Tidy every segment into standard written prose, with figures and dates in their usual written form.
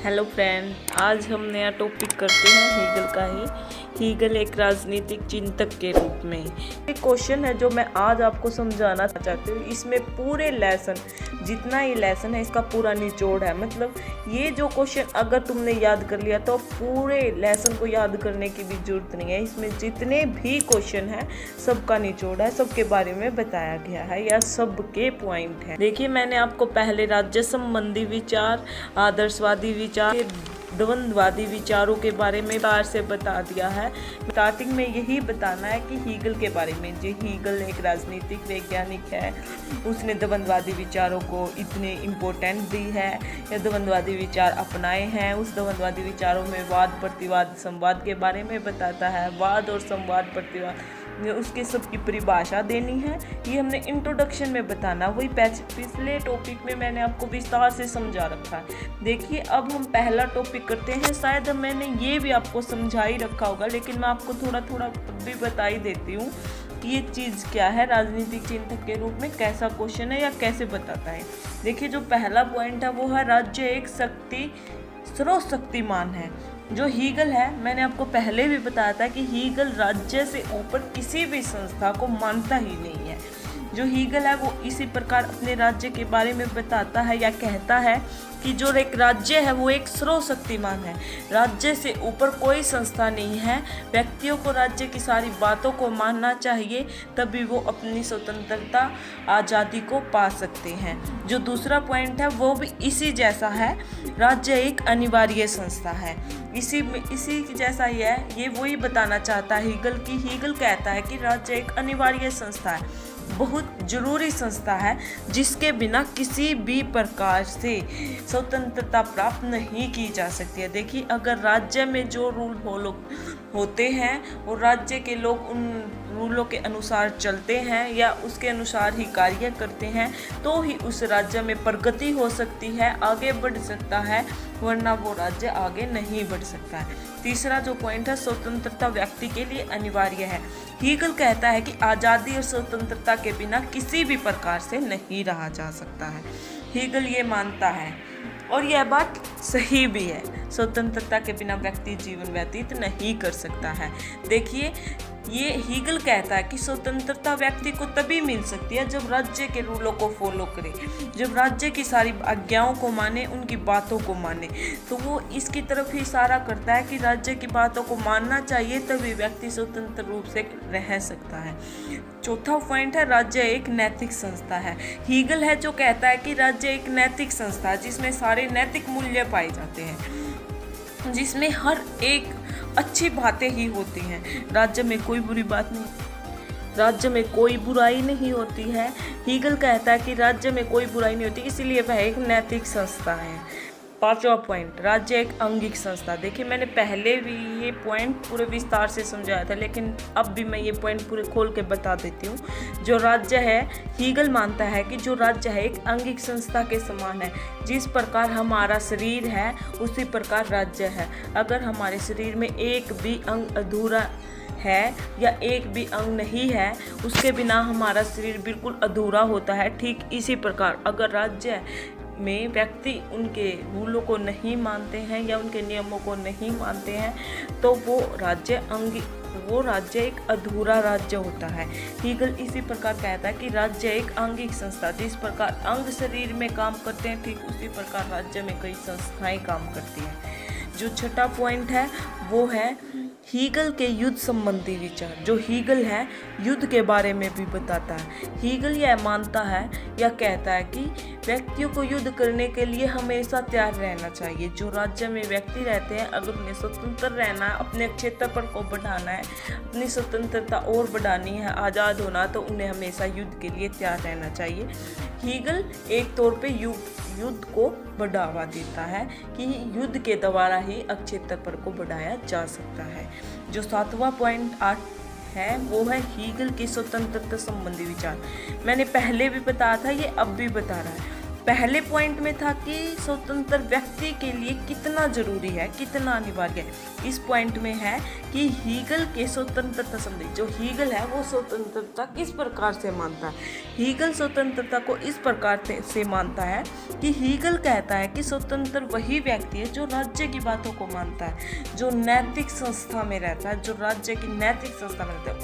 Hello friend, आज हम नया टॉपिक करते हैं हीगल का ही। हीगल एक राजनीतिक चिंतक के रूप में एक क्वेश्चन है जो मैं आज आपको समझाना चाहती हूँ। इसमें पूरे लेसन, जितना ही लेसन है इसका पूरा निचोड़ है। मतलब ये जो क्वेश्चन अगर तुमने याद कर लिया तो पूरे लेसन को याद करने की भी जरूरत नहीं है। इसमें जितने भी क्वेश्चन है सबका निचोड़ है, सबके बारे में बताया गया है या सबके पॉइंट है। देखिए, मैंने आपको पहले राज्य संबंधी विचार, आदर्शवादी विचार, द्वंद्ववादी विचारों के बारे में बार से बता दिया है। स्टार्टिंग में यही बताना है कि हीगल के बारे में। जो हीगल एक राजनीतिक वैज्ञानिक है, उसने द्वंद्ववादी विचारों को इतने इम्पोर्टेंट दी है या द्वंद्ववादी विचार अपनाए हैं। उस द्वंद्ववादी विचारों में वाद प्रतिवाद संवाद के बारे में बताता है। वाद और संवाद प्रतिवाद उसके सबकी परिभाषा देनी है, ये हमने इंट्रोडक्शन में बताना। वही पिछले टॉपिक में मैंने आपको विस्तार से समझा रखा है। देखिए, अब हम पहला टॉपिक करते हैं। शायद मैंने ये भी आपको समझा ही रखा होगा, लेकिन मैं आपको थोड़ा थोड़ा भी बता ही देती हूँ कि ये चीज़ क्या है। राजनीतिक चिंतक के रूप में कैसा क्वेश्चन है या कैसे बताता है। देखिए, जो पहला पॉइंट है वो है राज्य एक सर्वशक्तिमान है। जो हीगल है, मैंने आपको पहले भी बताया था कि हीगल राज्य से ऊपर किसी भी संस्था को मानता ही नहीं है। जो हीगल है वो इसी प्रकार अपने राज्य के बारे में बताता है या कहता है कि जो एक राज्य है वो एक सर्वशक्तिमान है। राज्य से ऊपर कोई संस्था नहीं है। व्यक्तियों को राज्य की सारी बातों को मानना चाहिए, तभी वो अपनी स्वतंत्रता आज़ादी को पा सकते हैं। जो दूसरा पॉइंट है वो भी इसी जैसा है। राज्य एक अनिवार्य संस्था है। इसी जैसा ही है। ये वही बताना चाहता है हीगल की। हीगल कहता है कि राज्य एक अनिवार्य संस्था है, बहुत जरूरी संस्था है, जिसके बिना किसी भी प्रकार से स्वतंत्रता प्राप्त नहीं की जा सकती है। देखिए, अगर राज्य में जो रूल होते हैं और राज्य के लोग उन रूलों के अनुसार चलते हैं या उसके अनुसार ही कार्य करते हैं, तो ही उस राज्य में प्रगति हो सकती है, आगे बढ़ सकता है, वरना वो राज्य आगे नहीं बढ़ सकता है। तीसरा जो पॉइंट है, स्वतंत्रता व्यक्ति के लिए अनिवार्य है। हीगल कहता है कि आज़ादी और स्वतंत्रता के बिना किसी भी प्रकार से नहीं रहा जा सकता है। हीगल ये मानता है और यह बात सही भी है। स्वतंत्रता के बिना व्यक्ति जीवन व्यतीत नहीं कर सकता है। देखिए, ये हीगल कहता है कि स्वतंत्रता व्यक्ति को तभी मिल सकती है जब राज्य के रूलों को फॉलो करे, जब राज्य की सारी आज्ञाओं को माने, उनकी बातों को माने। तो वो इसकी तरफ ही इशारा करता है कि राज्य की बातों को मानना चाहिए, तभी व्यक्ति स्वतंत्र रूप से रह सकता है। चौथा पॉइंट है, राज्य एक नैतिक संस्था है। हीगल है जो कहता है कि राज्य एक नैतिक संस्था है, जिसमें सारे नैतिक मूल्य पाए जाते हैं, जिसमें हर एक अच्छी बातें ही होती हैं। राज्य में कोई बुरी बात नहीं, राज्य में कोई बुराई नहीं होती है। हीगल कहता है कि राज्य में कोई बुराई नहीं होती, इसीलिए वह एक नैतिक संस्था है। पांचवा पॉइंट, राज्य एक अंगिक संस्था। देखिए, मैंने पहले भी ये पॉइंट पूरे विस्तार से समझाया था, लेकिन अब भी मैं ये पॉइंट पूरे खोल के बता देती हूँ। जो राज्य है, हीगल मानता है कि जो राज्य है एक अंगिक संस्था के समान है। जिस प्रकार हमारा शरीर है उसी प्रकार राज्य है। अगर हमारे शरीर में एक भी अंग अधूरा है या एक भी अंग नहीं है, उसके बिना हमारा शरीर बिल्कुल अधूरा होता है। ठीक इसी प्रकार अगर राज्य में व्यक्ति उनके रूलों को नहीं मानते हैं या उनके नियमों को नहीं मानते हैं, तो वो राज्य एक अधूरा राज्य होता है। हीगल इसी प्रकार कहता है कि राज्य एक अंगिक संस्था, जिस प्रकार अंग शरीर में काम करते हैं, ठीक उसी प्रकार राज्य में कई संस्थाएं काम करती हैं। जो छठा पॉइंट है वो है हीगल के युद्ध संबंधी विचार। जो हीगल है युद्ध के बारे में भी बताता है। हीगल यह मानता है या कहता है कि व्यक्तियों को युद्ध करने के लिए हमेशा तैयार रहना चाहिए। जो राज्य में व्यक्ति रहते हैं, अगर उन्हें स्वतंत्र रहना है, अपने क्षेत्रफल को बढ़ाना है, अपनी स्वतंत्रता और बढ़ानी है, आज़ाद होना, तो उन्हें हमेशा युद्ध के लिए तैयार रहना चाहिए। हीगल एक तौर पे युद्ध को बढ़ावा देता है कि युद्ध के द्वारा ही क्षेत्रफल को बढ़ाया जा सकता है। जो सातवां पॉइंट है वो है हीगल की स्वतंत्रता संबंधी विचार। मैंने पहले भी बताया था, ये अब भी बता रहा है। पहले पॉइंट में था कि स्वतंत्र व्यक्ति के लिए कितना जरूरी है, कितना अनिवार्य है। इस पॉइंट में है कि हीगल के स्वतंत्रता संबंधी, जो हीगल है वो स्वतंत्रता किस प्रकार से मानता है। हीगल स्वतंत्रता को इस प्रकार से मानता है कि हीगल कहता है कि स्वतंत्र वही व्यक्ति है जो राज्य की बातों को मानता है, जो नैतिक संस्था में रहता है, जो राज्य की नैतिक संस्था में रहता है,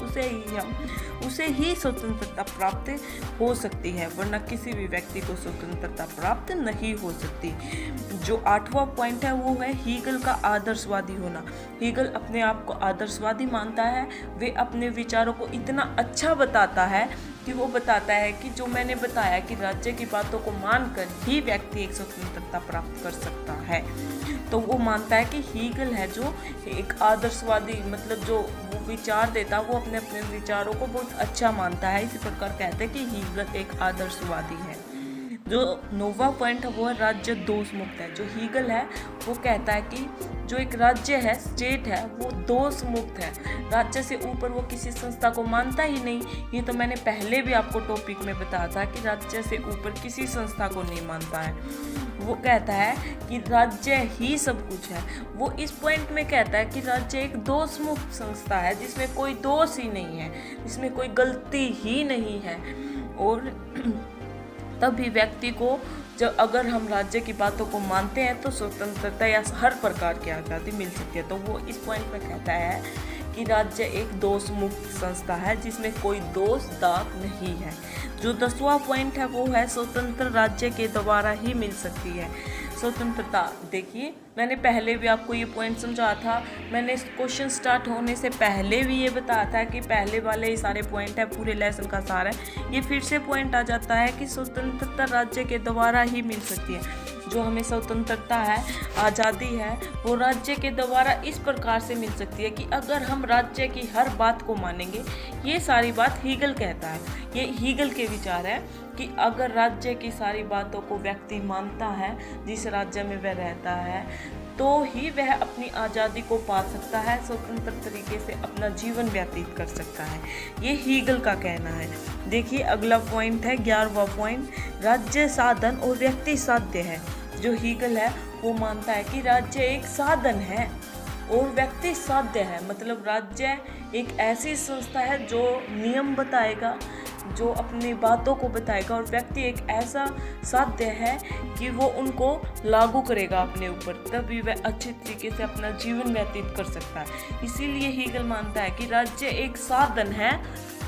उसे ही स्वतंत्रता प्राप्त हो सकती है, वरना किसी भी व्यक्ति को स्वतंत्रता प्राप्त नहीं हो सकती। जो 8वां पॉइंट है वो है हीगल का आदर्शवादी होना। हीगल अपने आप को आदर्शवादी मानता है। वे अपने विचारों को इतना अच्छा बताता है कि वो बताता है कि जो मैंने बताया कि राज्य की बातों को मानकर ही व्यक्ति एक स्वतंत्रता प्राप्त कर सकता है। तो वो मानता है कि हीगल है जो एक आदर्शवादी, मतलब जो वो विचार देता वो अपने अपने विचारों को बहुत अच्छा मानता है। इसी प्रकार कहते हैं कि हीगल एक आदर्शवादी है। जो 9वां पॉइंट है वो है राज्य दोष मुक्त है। जो हीगल है वो कहता है कि जो एक राज्य है, स्टेट है, वो दोष मुक्त है। राज्य से ऊपर वो किसी संस्था को मानता ही नहीं। ये तो मैंने पहले भी आपको टॉपिक में बताया था कि राज्य से ऊपर किसी संस्था को नहीं मानता है। वो कहता है कि राज्य ही सब कुछ है। वो इस पॉइंट में कहता है कि राज्य एक दोष मुक्त संस्था है जिसमें कोई दोष ही नहीं है, जिसमें कोई गलती ही नहीं है। और तभी व्यक्ति को जब अगर हम राज्य की बातों को मानते हैं तो स्वतंत्रता या हर प्रकार की आज़ादी मिल सकती है। तो वो इस पॉइंट में कहता है कि राज्य एक दोष मुक्त संस्था है जिसमें कोई दोष दाग नहीं है। जो 10वां पॉइंट है वो है स्वतंत्र राज्य के द्वारा ही मिल सकती है स्वतंत्रता। देखिए मैंने पहले भी आपको ये पॉइंट समझाया था। मैंने इस क्वेश्चन स्टार्ट होने से पहले भी ये बताया था कि पहले वाले ये सारे पॉइंट है, पूरे लेसन का सार है। ये फिर से पॉइंट आ जाता है कि स्वतंत्रता राज्य के द्वारा ही मिल सकती है। जो हमें स्वतंत्रता है, आज़ादी है, वो राज्य के द्वारा इस प्रकार से मिल सकती है कि अगर हम राज्य की हर बात को मानेंगे। ये सारी बात हीगल कहता है, ये हीगल के विचार है कि अगर राज्य की सारी बातों को व्यक्ति मानता है जिस राज्य में वह रहता है, तो ही वह अपनी आज़ादी को पा सकता है, स्वतंत्र तरीके से अपना जीवन व्यतीत कर सकता है। ये हीगल का कहना है। देखिए अगला पॉइंट है 11वां पॉइंट, राज्य साधन और व्यक्ति साध्य है। जो हीगल है वो मानता है कि राज्य एक साधन है और व्यक्ति साध्य है। मतलब राज्य एक ऐसी संस्था है जो नियम बताएगा, जो अपनी बातों को बताएगा, और व्यक्ति एक ऐसा साध्य है कि वो उनको लागू करेगा अपने ऊपर, तभी वह अच्छे तरीके से अपना जीवन व्यतीत कर सकता है। इसीलिए हीगल मानता है कि राज्य एक साधन है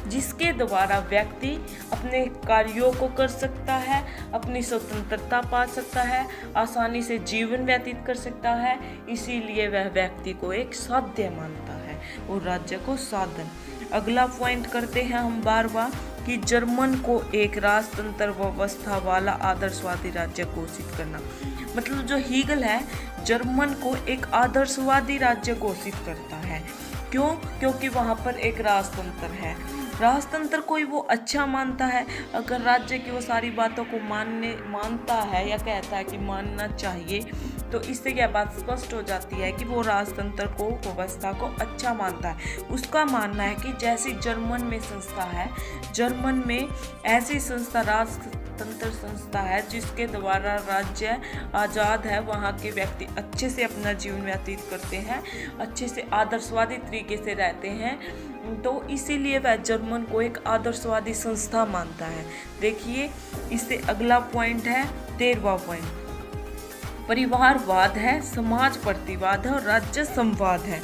जिसके द्वारा व्यक्ति अपने कार्यों को कर सकता है, अपनी स्वतंत्रता पा सकता है, आसानी से जीवन व्यतीत कर सकता है। इसीलिए वह व्यक्ति को एक साध्य मानता है और राज्य को साधन। अगला पॉइंट करते हैं हम 12वां कि जर्मन को एक राजतंत्र व्यवस्था वाला आदर्शवादी राज्य घोषित करना। मतलब जो हीगल है जर्मन को एक आदर्शवादी राज्य घोषित करता है। क्यों? क्योंकि वहाँ पर एक राजतंत्र है। राजतंत्र कोई वो अच्छा मानता है, अगर राज्य की वो सारी बातों को मानता है या कहता है कि मानना चाहिए, तो इससे क्या बात स्पष्ट हो जाती है कि वो राजतंत्र को, व्यवस्था को अच्छा मानता है। उसका मानना है कि जैसी जर्मन में संस्था है, जर्मन में ऐसी संस्था राजतंत्र संस्था है जिसके द्वारा राज्य आज़ाद है, वहाँ के व्यक्ति अच्छे से अपना जीवन व्यतीत करते हैं, अच्छे से आदर्शवादी तरीके से रहते हैं, तो इसीलिए वह जर्मन को एक आदर्शवादी संस्था मानता है। देखिए इससे अगला पॉइंट है 13वां पॉइंट, परिवारवाद है, समाज प्रतिवाद है और राज्य संवाद है।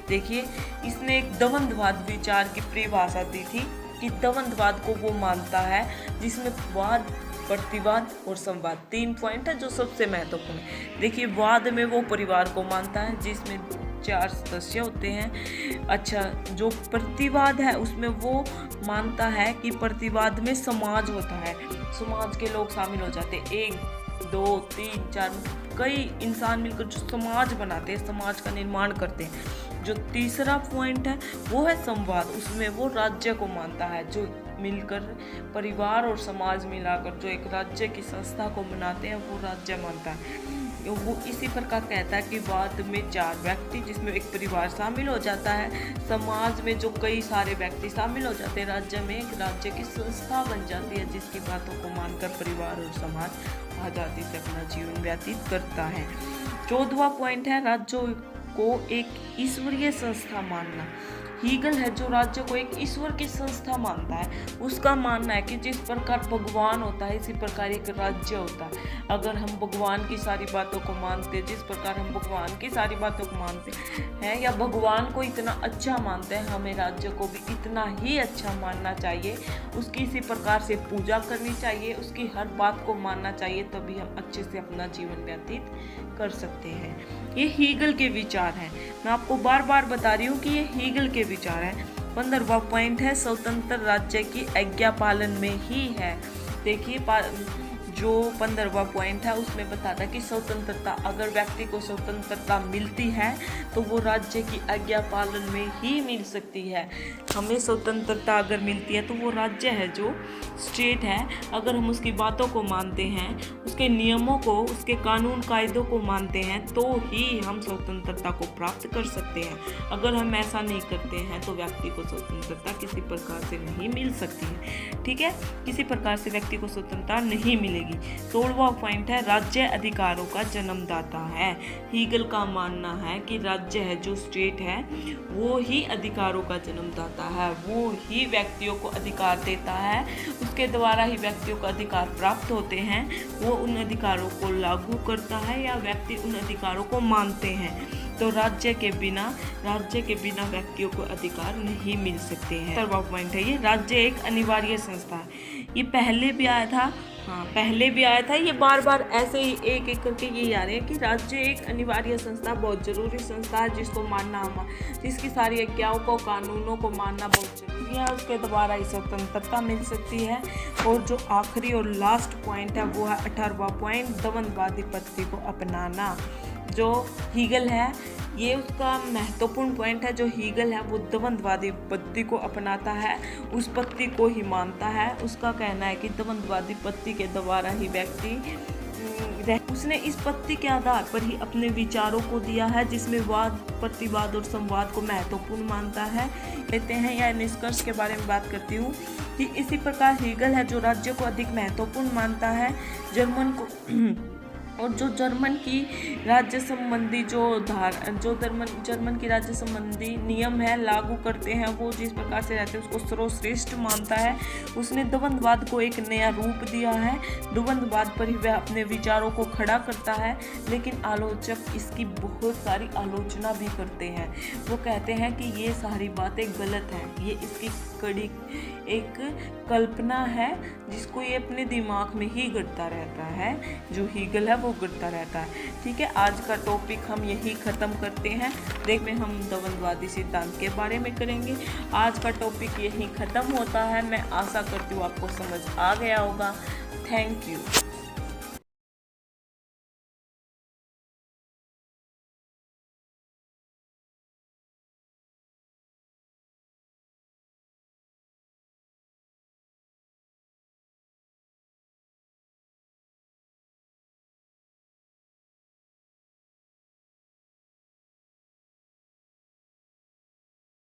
देखिए इसने एक द्वंद्ववाद विचार की परिभाषा दी थी कि द्वंद्ववाद को वो मानता है जिसमें वाद, प्रतिवाद और संवाद 3 पॉइंट है जो सबसे महत्वपूर्ण है। देखिए वाद में वो परिवार को मानता है जिसमें 4 सदस्य होते हैं। अच्छा, जो प्रतिवाद है उसमें वो मानता है कि प्रतिवाद में समाज होता है, समाज के लोग शामिल हो जाते हैं, 1 2 3 4 कई इंसान मिलकर जो समाज बनाते हैं, समाज का निर्माण करते हैं। जो तीसरा पॉइंट है वो है संवाद, उसमें वो राज्य को मानता है, जो मिलकर परिवार और समाज मिलाकर जो एक राज्य की संस्था को बनाते हैं वो राज्य मानता है। वो इसी प्रकार कहता है कि बाद में 4 व्यक्ति, जिसमें एक परिवार शामिल हो जाता है, समाज में जो कई सारे व्यक्ति शामिल हो जाते हैं, राज्य में एक राज्य की संस्था बन जाती है, जिसकी बातों को मानकर परिवार और समाज आज़ादी से अपना जीवन व्यतीत करता है। 14वां पॉइंट है राज्यों को एक ईश्वरीय संस्था मानना। हीगल है जो राज्य को एक ईश्वर की संस्था मानता है। उसका मानना है कि जिस प्रकार भगवान होता है, इसी प्रकार एक राज्य होता है। अगर हम भगवान की सारी बातों को मानते हैं, जिस प्रकार हम भगवान की सारी बातों को मानते हैं या भगवान को इतना अच्छा मानते हैं, हमें राज्य को भी इतना ही अच्छा मानना चाहिए, उसकी इसी प्रकार से पूजा करनी चाहिए, उसकी हर बात को मानना चाहिए, तभी हम अच्छे से अपना जीवन व्यतीत कर सकते हैं। ये हीगल के विचार हैं। मैं आपको बार बार बता रही हूँ कि ये हीगल के विचार हैं। 15वां पॉइंट है स्वतंत्र राज्य की आज्ञा पालन में ही है। देखिए जो 15वां पॉइंट है उसमें बताता है कि स्वतंत्रता, अगर व्यक्ति को स्वतंत्रता मिलती है तो वो राज्य की आज्ञा पालन में ही मिल सकती है। हमें स्वतंत्रता अगर मिलती है तो वो राज्य है जो स्टेट है, अगर हम उसकी बातों को मानते हैं, उसके नियमों को, उसके कानून कायदों को मानते हैं, तो ही हम स्वतंत्रता को प्राप्त कर सकते हैं। अगर हम ऐसा नहीं करते हैं तो व्यक्ति को स्वतंत्रता किसी प्रकार से नहीं मिल सकती है। ठीक है, किसी प्रकार से व्यक्ति को स्वतंत्रता नहीं मिलेगी। 16वां पॉइंट है राज्य अधिकारों का जन्मदाता है। हीगल का मानना है कि राज्य है जो स्टेट है वो ही अधिकारों का जन्मदाता है, वो ही व्यक्तियों को अधिकार देता है, उसके द्वारा ही व्यक्तियों को अधिकार प्राप्त होते हैं, वो उन अधिकारों को लागू करता है या व्यक्ति उन अधिकारों को मानते हैं। तो राज्य के बिना व्यक्तियों को अधिकार नहीं मिल सकते हैं। 17वां पॉइंट है ये राज्य एक अनिवार्य संस्था है। ये पहले भी आया था, ये बार बार ऐसे ही एक एक करके ये आ रहे हैं कि राज्य एक अनिवार्य संस्था, बहुत जरूरी संस्था है जिसको मानना, जिसकी सारी आज्ञाओं को, कानूनों को मानना बहुत जरूरी है, उसके द्वारा ही स्वतंत्रता मिल सकती है। और जो आखिरी और लास्ट पॉइंट है वो है 18वां पॉइंट, दवंदवादिपत्ति को अपनाना। जो हीगल है ये उसका महत्वपूर्ण पॉइंट है। जो हीगल है वो द्वंद्ववादी पत्ति को अपनाता है, उस पत्ति को ही मानता है। उसका कहना है कि द्वंद्ववादी पत्ति के द्वारा ही व्यक्ति, उसने इस पत्ति के आधार पर ही अपने विचारों को दिया है, जिसमें वाद, प्रतिवाद और संवाद को महत्वपूर्ण मानता है। कहते हैं या निष्कर्ष के बारे में बात करती हूँ कि इसी प्रकार हीगल है जो राज्य को अधिक महत्वपूर्ण मानता है, जर्मन की राज्य संबंधी जर्मन की राज्य संबंधी नियम है लागू करते हैं, वो जिस प्रकार से रहते हैं उसको सर्वश्रेष्ठ मानता है। उसने द्वंद्ववाद को एक नया रूप दिया है, द्वंद्ववाद पर ही वह अपने विचारों को खड़ा करता है, लेकिन आलोचक इसकी बहुत सारी आलोचना भी करते हैं। वो कहते हैं कि ये सारी बातें गलत हैं, ये इसकी कड़ी एक कल्पना है जिसको ये अपने दिमाग में ही गढ़ता रहता है, जो हीगल है वो गढ़ता रहता है। ठीक है, आज का टॉपिक हम यही ख़त्म करते हैं। देखते हैं हम द्वंद्ववादी सिद्धांत के बारे में करेंगे। आज का टॉपिक यही ख़त्म होता है। मैं आशा करती हूँ आपको समझ आ गया होगा। Thank you.